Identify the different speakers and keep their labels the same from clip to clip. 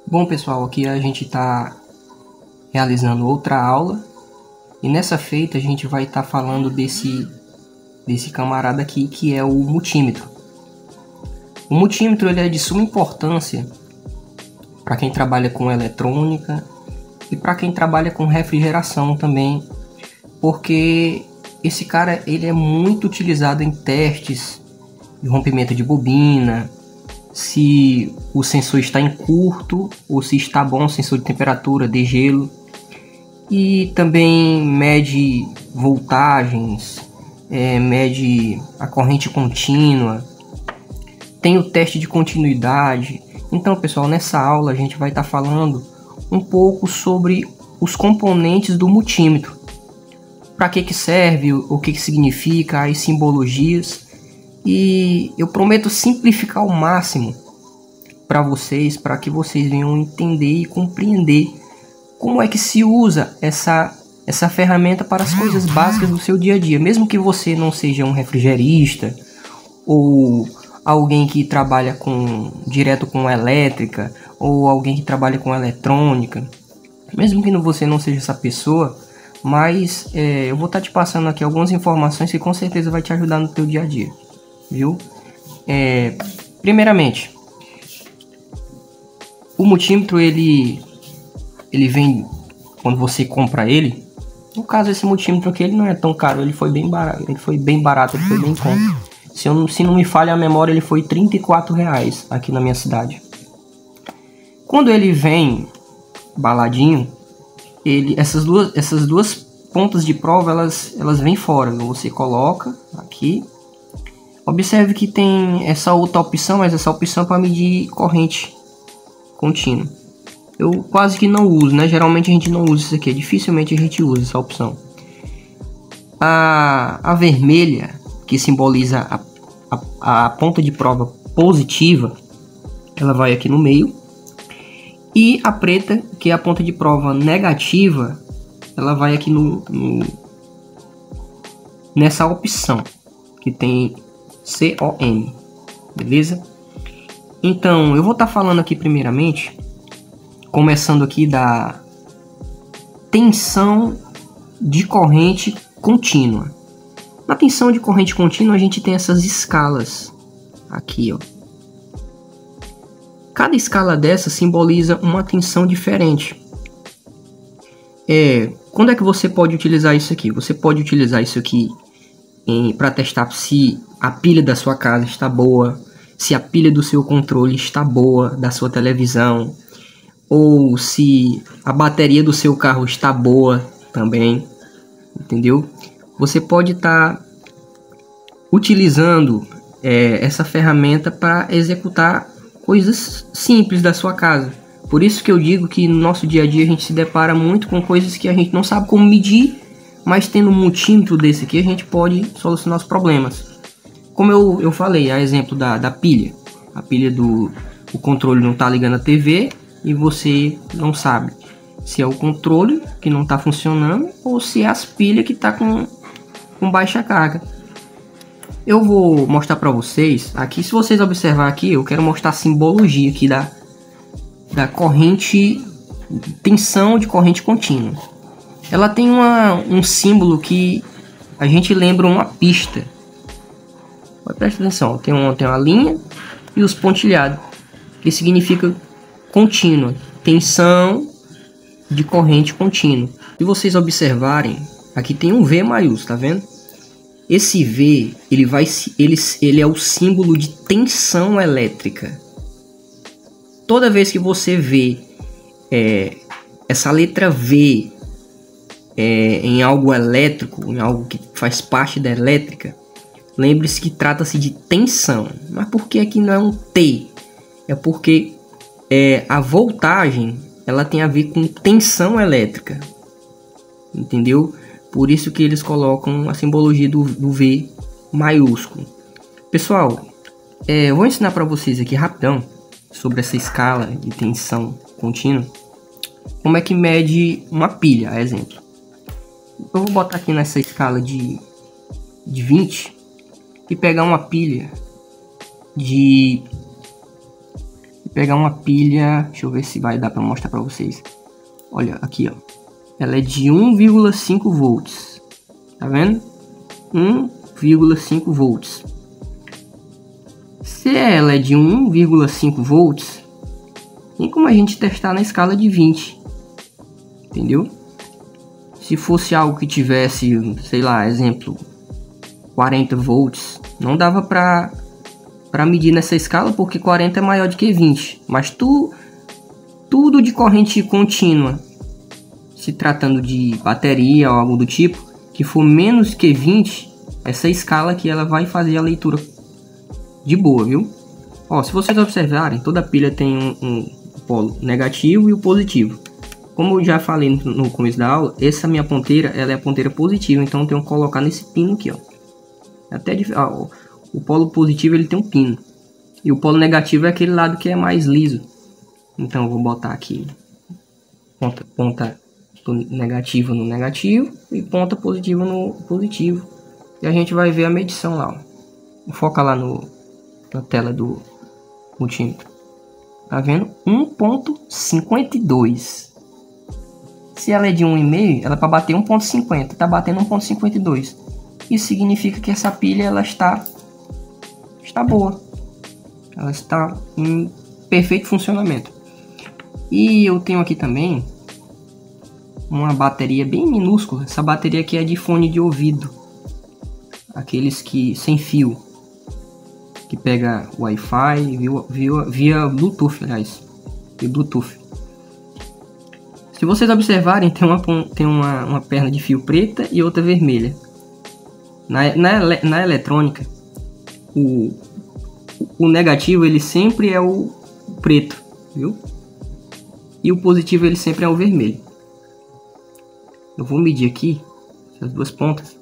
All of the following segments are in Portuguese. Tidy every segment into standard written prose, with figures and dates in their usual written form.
Speaker 1: Bom, pessoal, aqui a gente está realizando outra aula e nessa feita a gente vai estar falando desse camarada aqui que é o multímetro. O multímetro ele é de suma importância para quem trabalha com eletrônica e para quem trabalha com refrigeração também, porque esse cara ele é muito utilizado em testes de rompimento de bobina, se o sensor está em curto ou se está bom o sensor de temperatura, de gelo, e também mede voltagens, mede a corrente contínua, tem o teste de continuidade. Então, pessoal, nessa aula a gente vai estar falando um pouco sobre os componentes do multímetro, para que serve, o que significa, as simbologias. E eu prometo simplificar ao máximo para vocês, para que vocês venham entender e compreender como é que se usa essa ferramenta para as coisas básicas do seu dia a dia. Mesmo que você não seja um refrigerista ou alguém que trabalha direto com elétrica ou alguém que trabalha com eletrônica, mesmo que você não seja essa pessoa, mas eu vou estar te passando aqui algumas informações que com certeza vai te ajudar no teu dia a dia. Viu? Primeiramente, o multímetro ele vem quando você compra ele. No caso, esse multímetro aqui ele não é tão caro, ele foi bem barato, ele foi bem em conta. Se não me falha a memória, ele foi R$34 aqui na minha cidade. Quando ele vem baladinho, essas duas pontas de prova elas vêm fora. Você coloca aqui. Observe que tem essa outra opção, mas essa opção é para medir corrente contínua. Eu quase que não uso, né? Geralmente a gente não usa isso aqui, dificilmente a gente usa essa opção. A vermelha, que simboliza a ponta de prova positiva, ela vai aqui no meio. E a preta, que é a ponta de prova negativa, ela vai aqui nessa opção, que tem COM, beleza? Então, eu vou estar falando aqui primeiramente, começando aqui da tensão de corrente contínua. Na tensão de corrente contínua, a gente tem essas escalas aqui, ó. Cada escala dessa simboliza uma tensão diferente. Quando é que você pode utilizar isso aqui? Você pode utilizar isso aqui para testar se a pilha da sua casa está boa, se a pilha do seu controle está boa, da sua televisão, ou se a bateria do seu carro está boa também, entendeu? Você pode estar utilizando essa ferramenta para executar coisas simples da sua casa. Por isso que eu digo que no nosso dia a dia a gente se depara muito com coisas que a gente não sabe como medir, mas tendo um multímetro desse aqui a gente pode solucionar os problemas. Como eu falei, a exemplo da pilha. A pilha do controle não está ligando a TV e você não sabe se é o controle que não está funcionando ou se é as pilhas que está com baixa carga. Eu vou mostrar para vocês aqui. Se vocês observar aqui, eu quero mostrar a simbologia aqui da corrente, tensão de corrente contínua. Ela tem um símbolo que a gente lembra uma pista. Presta atenção, tem uma linha e os pontilhados, que significa contínua, tensão de corrente contínua. Se vocês observarem, aqui tem um V maiúsculo, tá vendo? Esse V, ele é o símbolo de tensão elétrica. Toda vez que você vê essa letra V em algo elétrico, em algo que faz parte da elétrica, lembre-se que trata-se de tensão. Mas por que aqui não é um T? É porque a voltagem ela tem a ver com tensão elétrica, entendeu? Por isso que eles colocam a simbologia do V maiúsculo. Pessoal, eu vou ensinar para vocês aqui rapidão sobre essa escala de tensão contínua. Como é que mede uma pilha, a exemplo. Eu vou botar aqui nessa escala de 20 e pegar uma pilha de pegar uma pilha, deixa eu ver se vai dar para mostrar para vocês. Olha, aqui ó, ela é de 1,5 volts, tá vendo? 1,5 volts. Se ela é de 1,5 volts, tem como a gente testar na escala de 20, entendeu? Se fosse algo que tivesse, sei lá, exemplo, 40 volts, não dava para medir nessa escala, porque 40 é maior do que 20. Mas tudo de corrente contínua, se tratando de bateria ou algo do tipo, que for menos que 20, essa escala aqui ela vai fazer a leitura de boa, viu? Ó, se vocês observarem, toda pilha tem um polo negativo e o positivo. Como eu já falei no começo da aula, essa minha ponteira, ela é a ponteira positiva, então eu tenho que colocar nesse pino aqui, ó. Até o polo positivo ele tem um pino, e o polo negativo é aquele lado que é mais liso. Então eu vou botar aqui ponta negativa no negativo e ponta positiva no positivo, e a gente vai ver a medição lá, ó. Foca lá na tela do multímetro. Tá vendo? 1,52. Se ela é de 1,5, ela é para bater 1,50. Tá batendo 1,52. Isso significa que essa pilha ela está boa. Ela está em perfeito funcionamento. E eu tenho aqui também uma bateria bem minúscula. Essa bateria aqui é de fone de ouvido. Aqueles que sem fio, que pega Wi-Fi via Bluetooth, aliás, via Bluetooth. Se vocês observarem, tem uma perna de fio preta e outra vermelha. Na eletrônica, o negativo ele sempre é o preto, viu? E o positivo ele sempre é o vermelho. Eu vou medir aqui essas duas pontas.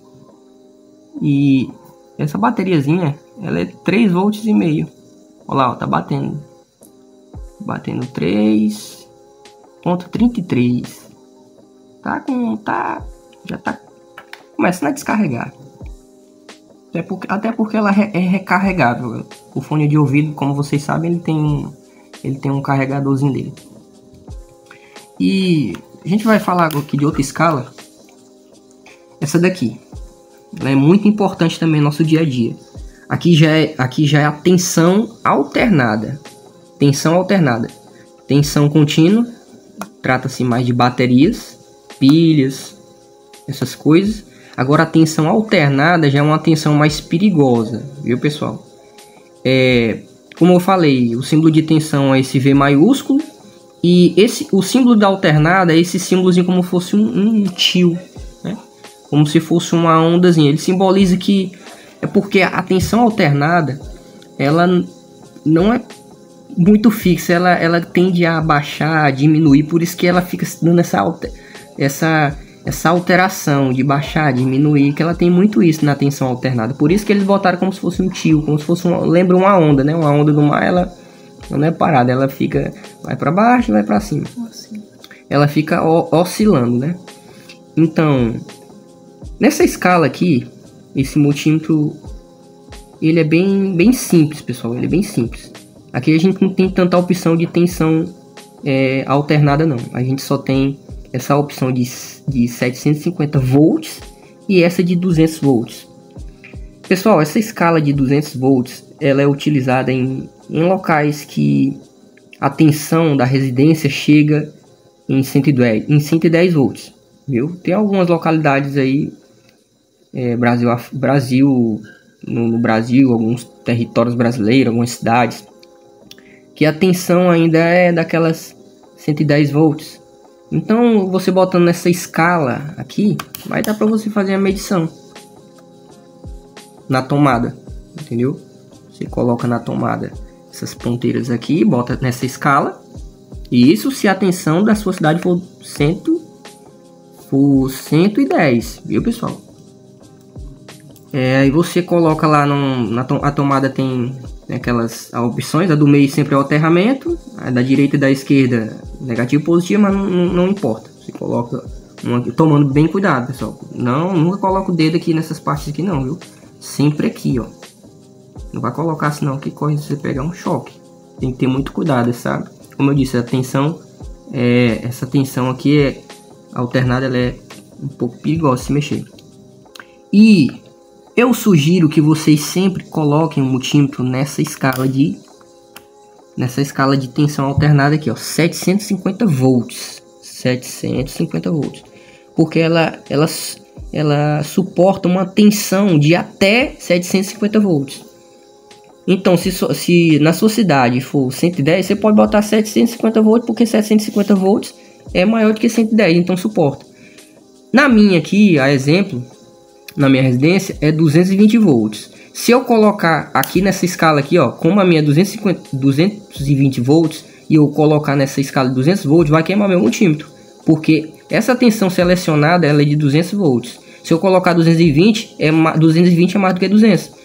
Speaker 1: E essa bateriazinha, ela é 3 volts e meio. Olha lá, ó, tá batendo 3,33. Já tá começando a descarregar. Até porque ela é recarregável. O fone de ouvido, como vocês sabem, ele tem um carregadorzinho dele. E a gente vai falar aqui de outra escala. Essa daqui, ela é muito importante também no nosso dia a dia. Aqui já é a tensão alternada. Tensão contínua, trata-se mais de baterias, pilhas, essas coisas. Agora a tensão alternada já é uma tensão mais perigosa, viu pessoal? Como eu falei, o símbolo de tensão é esse V maiúsculo. E o símbolo da alternada é esse símbolozinho como fosse um tio, né? Como se fosse uma ondazinha. Ele simboliza que é porque a tensão alternada ela não é muito fixa, ela tende a baixar, a diminuir, por isso que ela fica dando essa alteração de baixar, diminuir, que ela tem muito isso na tensão alternada. Por isso que eles botaram como se fosse um tio, como se fosse lembra uma onda, né? Uma onda do mar, ela não é parada, ela vai para baixo e vai para cima. Ela fica oscilando, né? Então, nessa escala aqui, esse multímetro, ele é bem simples, pessoal. Ele é bem simples. Aqui a gente não tem tanta opção de tensão alternada, não. A gente só tem essa opção de 750 volts e essa de 200 volts. Pessoal, essa escala de 200 volts, ela é utilizada em locais que a tensão da residência chega em 110 volts, viu? Tem algumas localidades aí, no Brasil, alguns territórios brasileiros, algumas cidades, que a tensão ainda é daquelas 110 volts. Então, você botando nessa escala aqui, vai dar para você fazer a medição na tomada, entendeu? Você coloca na tomada essas ponteiras aqui, bota nessa escala. E isso se a tensão da sua cidade for 110, viu pessoal? Aí você coloca lá a tomada tem aquelas opções, a do meio sempre é o aterramento, a da direita e da esquerda negativo e positivo, mas não importa. Você coloca tomando bem cuidado, pessoal. Nunca coloca o dedo aqui nessas partes aqui não, viu? Sempre aqui, ó. Não vai colocar senão que corre você pegar um choque. Tem que ter muito cuidado, sabe? Como eu disse, a tensão, essa tensão aqui alternada, ela é um pouco perigosa se mexer. E eu sugiro que vocês sempre coloquem o multímetro nessa escala de tensão alternada aqui, ó, 750 volts. 750 volts. Porque ela suporta uma tensão de até 750 volts. Então, se na sua cidade for 110, você pode botar 750 volts, porque 750 volts é maior do que 110, então suporta. Na minha aqui, a exemplo, na minha residência, é 220 volts. Se eu colocar aqui nessa escala aqui, ó, como a minha é 220 volts, e eu colocar nessa escala de 200 volts, vai queimar meu multímetro. Porque essa tensão selecionada, ela é de 200 volts. Se eu colocar 220 é mais do que 200.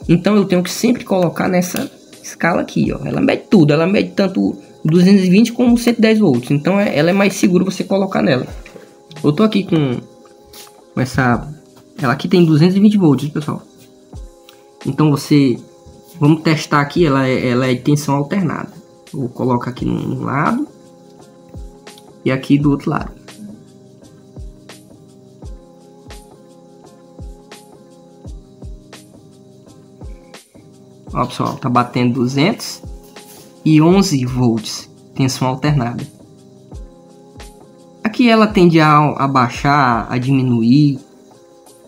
Speaker 1: Então eu tenho que sempre colocar nessa escala aqui, ó. Ela mede tudo, ela mede tanto 220 como 110 volts. Então ela é mais segura você colocar nela. Eu tô aqui com essa... Ela aqui tem 220 volts, pessoal. Então vamos testar aqui, ela é de tensão alternada. Vou colocar aqui num lado e aqui do outro lado. Ó, pessoal, tá batendo 211 volts, tensão alternada. Aqui ela tende a baixar, a diminuir.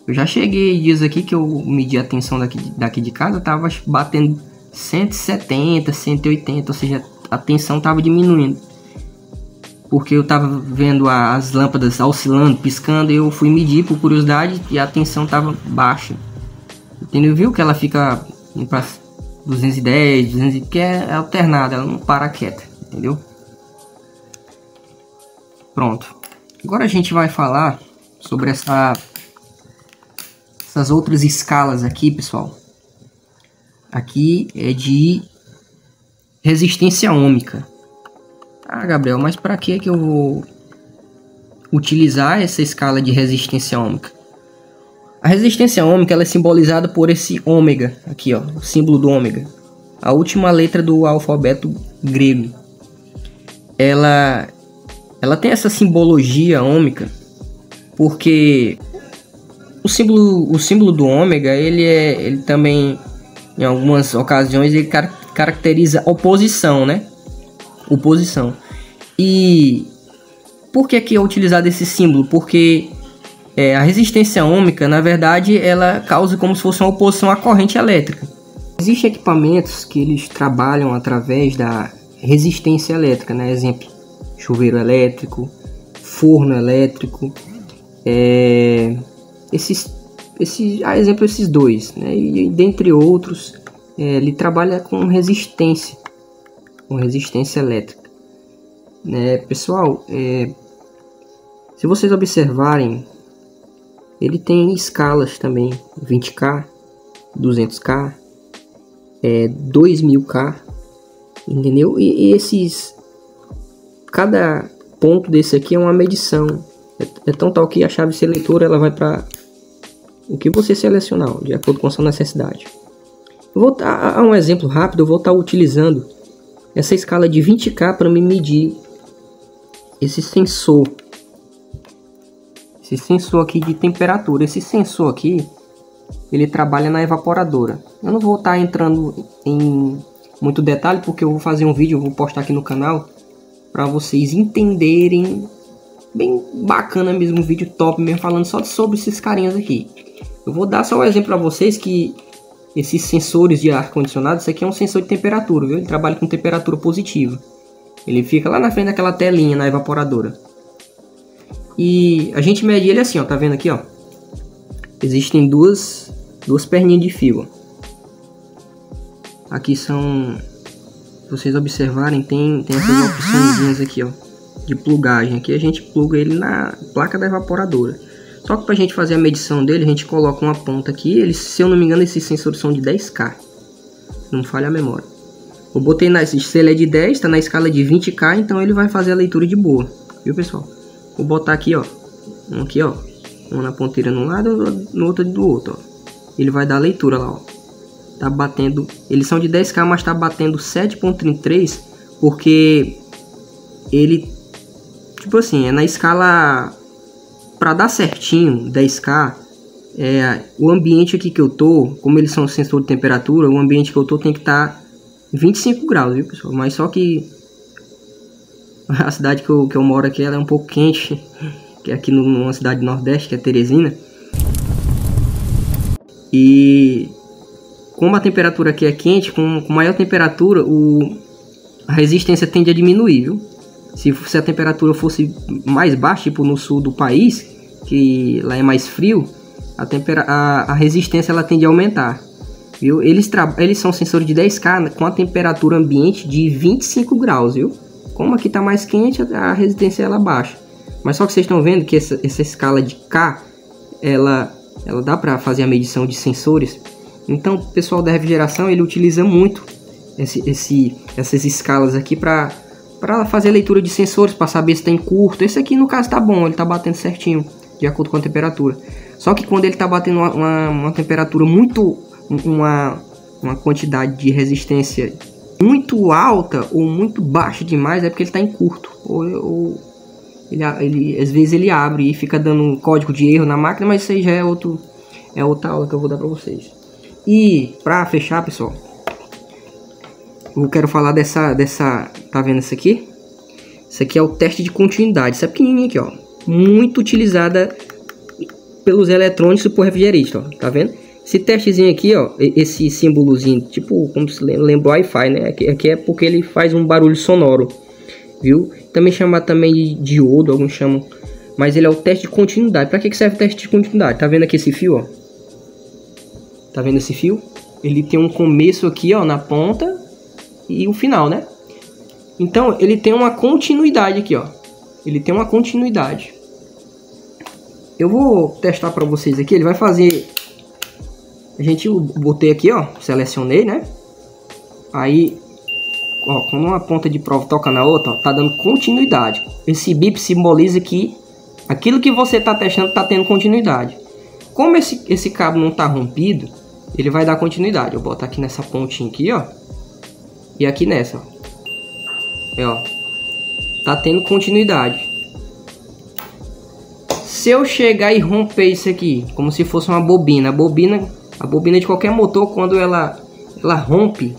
Speaker 1: Eu já cheguei dias aqui que eu medi a tensão daqui de casa, tava batendo 170, 180, ou seja, a tensão tava diminuindo. Porque eu tava vendo as lâmpadas oscilando, piscando, e eu fui medir por curiosidade e a tensão tava baixa. Entendeu? Viu que ela fica para 210, 200, que é alternada, ela não para quieta, entendeu? Pronto. Agora a gente vai falar sobre essas outras escalas aqui, pessoal. Aqui é de resistência ohmica. Ah, Gabriel, mas para que eu vou utilizar essa escala de resistência ohmica? A resistência ohmica, ela é simbolizada por esse ômega aqui, ó, o símbolo do ômega, a última letra do alfabeto grego. Ela tem essa simbologia ohmica porque o símbolo do ômega, ele também, em algumas ocasiões, ele caracteriza oposição, né? Oposição. E por que é utilizado esse símbolo? Porque a resistência ohmica, na verdade, ela causa como se fosse uma oposição à corrente elétrica. Existem equipamentos que eles trabalham através da resistência elétrica, né? Exemplo, chuveiro elétrico, forno elétrico, esses dois, né? E dentre outros, ele trabalha com resistência elétrica, né? Pessoal, se vocês observarem, ele tem escalas também, 20K, 200K, 2000K, entendeu? E cada ponto desse aqui é uma medição. É tão tal que a chave seletora, ela vai para o que você selecionar, de acordo com a sua necessidade. Eu vou dar um exemplo rápido. Eu vou estar utilizando essa escala de 20K para me medir esse sensor aqui de temperatura. Esse sensor aqui, ele trabalha na evaporadora. Eu não vou estar entrando em muito detalhe, porque eu vou fazer um vídeo, eu vou postar aqui no canal para vocês entenderem bem bacana mesmo, um vídeo top mesmo, falando só sobre esses carinhas aqui. Eu vou dar só um exemplo para vocês que esses sensores de ar-condicionado, isso aqui é um sensor de temperatura, viu? Ele trabalha com temperatura positiva. Ele fica lá na frente daquela telinha na evaporadora. E a gente mede ele assim, ó, tá vendo aqui, ó? Existem duas perninhas de fio, ó. Aqui são, se vocês observarem, tem essas opções aqui, ó, de plugagem. Aqui a gente pluga ele na placa da evaporadora. Só que pra gente fazer a medição dele, a gente coloca uma ponta aqui. Se eu não me engano, esses sensores são de 10K. Não falha a memória. Eu botei se ele é de 10, tá na escala de 20K, então ele vai fazer a leitura de boa. Viu, pessoal? Vou botar aqui, ó. Aqui, ó. Uma na ponteira num lado, no outro do outro, ó. Ele vai dar a leitura lá, ó. tá batendo, eles são de 10K, mas tá batendo 7.33, porque ele, tipo assim, é na escala, para dar certinho 10K, o ambiente aqui que eu tô, como eles são sensor de temperatura, o ambiente que eu tô tem que estar 25 graus, viu, pessoal? Mas só que a cidade que eu moro aqui, ela é um pouco quente, que é aqui numa cidade do Nordeste, que é Teresina. E como a temperatura aqui é quente, com maior temperatura, a resistência tende a diminuir, viu? Se a temperatura fosse mais baixa, tipo no sul do país, que lá é mais frio, a resistência ela tende a aumentar, viu? Eles são sensores de 10K com a temperatura ambiente de 25 graus, viu? Como aqui tá mais quente, a resistência ela baixa. Mas só que vocês estão vendo que essa escala de K, ela dá para fazer a medição de sensores. Então o pessoal da refrigeração, ele utiliza muito essas escalas aqui para fazer a leitura de sensores, para saber se está em curto. Esse aqui no caso tá bom, ele tá batendo certinho, de acordo com a temperatura. Só que quando ele tá batendo uma temperatura muito, uma quantidade de resistência muito alta ou muito baixa demais, é porque ele está em curto. Ou ele às vezes ele abre e fica dando um código de erro na máquina, mas isso aí já é outra aula que eu vou dar para vocês. E para fechar, pessoal, eu quero falar dessa, tá vendo isso aqui? Isso aqui é o teste de continuidade. Essa pequenininha aqui, ó, muito utilizada pelos eletrônicos e por refrigerantes, ó, tá vendo? Esse testezinho aqui, ó, esse símbolozinho, tipo, como se lembra o Wi-Fi, né? Aqui é porque ele faz um barulho sonoro, viu? Também chama também de diodo, alguns chamam. Mas ele é o teste de continuidade. Para que serve o teste de continuidade? Tá vendo aqui esse fio, ó? Tá vendo esse fio? Ele tem um começo aqui, ó, na ponta e o final, né? Então, ele tem uma continuidade aqui, ó. Ele tem uma continuidade. Eu vou testar para vocês aqui. Ele vai fazer... eu botei aqui, ó, selecionei, né? Aí, ó, quando uma ponta de prova toca na outra, ó, tá dando continuidade. Esse bip simboliza que aquilo que você tá testando tá tendo continuidade. Como esse cabo não tá rompido, ele vai dar continuidade. Eu boto aqui nessa pontinha aqui, ó, e aqui nessa, ó. Ó, tá tendo continuidade. Se eu chegar e romper isso aqui, como se fosse uma bobina, a bobina de qualquer motor, quando ela rompe,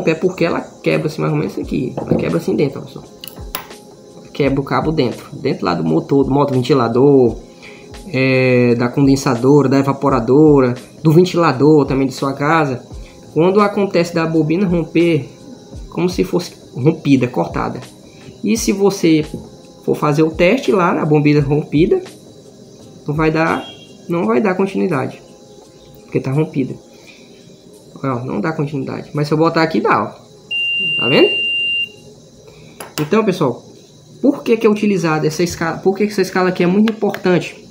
Speaker 1: é porque ela quebra assim, mais ou menos isso aqui. Ela quebra assim dentro, ó, pessoal. Quebra o cabo dentro lá do motor, do motoventilador, da condensadora, da evaporadora, do ventilador também de sua casa. Quando acontece da bobina romper, como se fosse rompida, cortada. E se você for fazer o teste lá na bobina rompida, não vai dar continuidade, porque tá rompida. Ó, não dá continuidade. Mas se eu botar aqui dá, ó. Tá vendo? Então, pessoal, por que é utilizada essa escala? Por que essa escala aqui é muito importante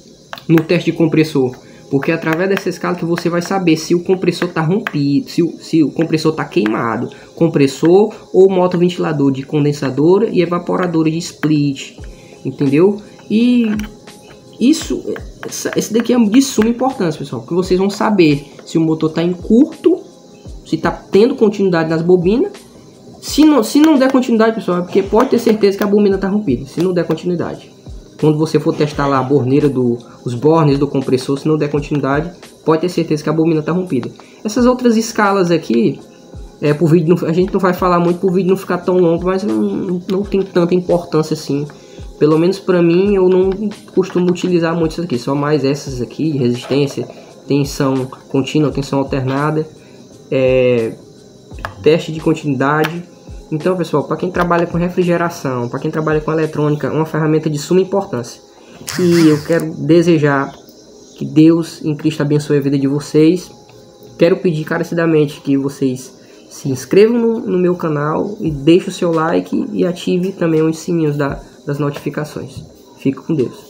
Speaker 1: no teste de compressor? Porque é através dessa escala que você vai saber se o compressor tá rompido, se o compressor tá queimado, compressor ou motoventilador de condensadora e evaporadora de split, entendeu? E esse daqui é de suma importância, pessoal, porque vocês vão saber se o motor tá em curto, se tá tendo continuidade nas bobinas. Se não der continuidade, pessoal, é porque pode ter certeza que a bobina tá rompida, se não der continuidade. Quando você for testar lá a borneira os bornes do compressor, se não der continuidade, pode ter certeza que a bobina está rompida. Essas outras escalas aqui, pro vídeo a gente não vai falar muito, para o vídeo não ficar tão longo, mas não tem tanta importância assim. Pelo menos para mim, eu não costumo utilizar muito isso aqui, só mais essas aqui, resistência, tensão contínua, tensão alternada, teste de continuidade. Então, pessoal, para quem trabalha com refrigeração, para quem trabalha com eletrônica, é uma ferramenta de suma importância. E eu quero desejar que Deus em Cristo abençoe a vida de vocês. Quero pedir encarecidamente que vocês se inscrevam no meu canal e deixem o seu like e ative também os sininhos das notificações. Fique com Deus.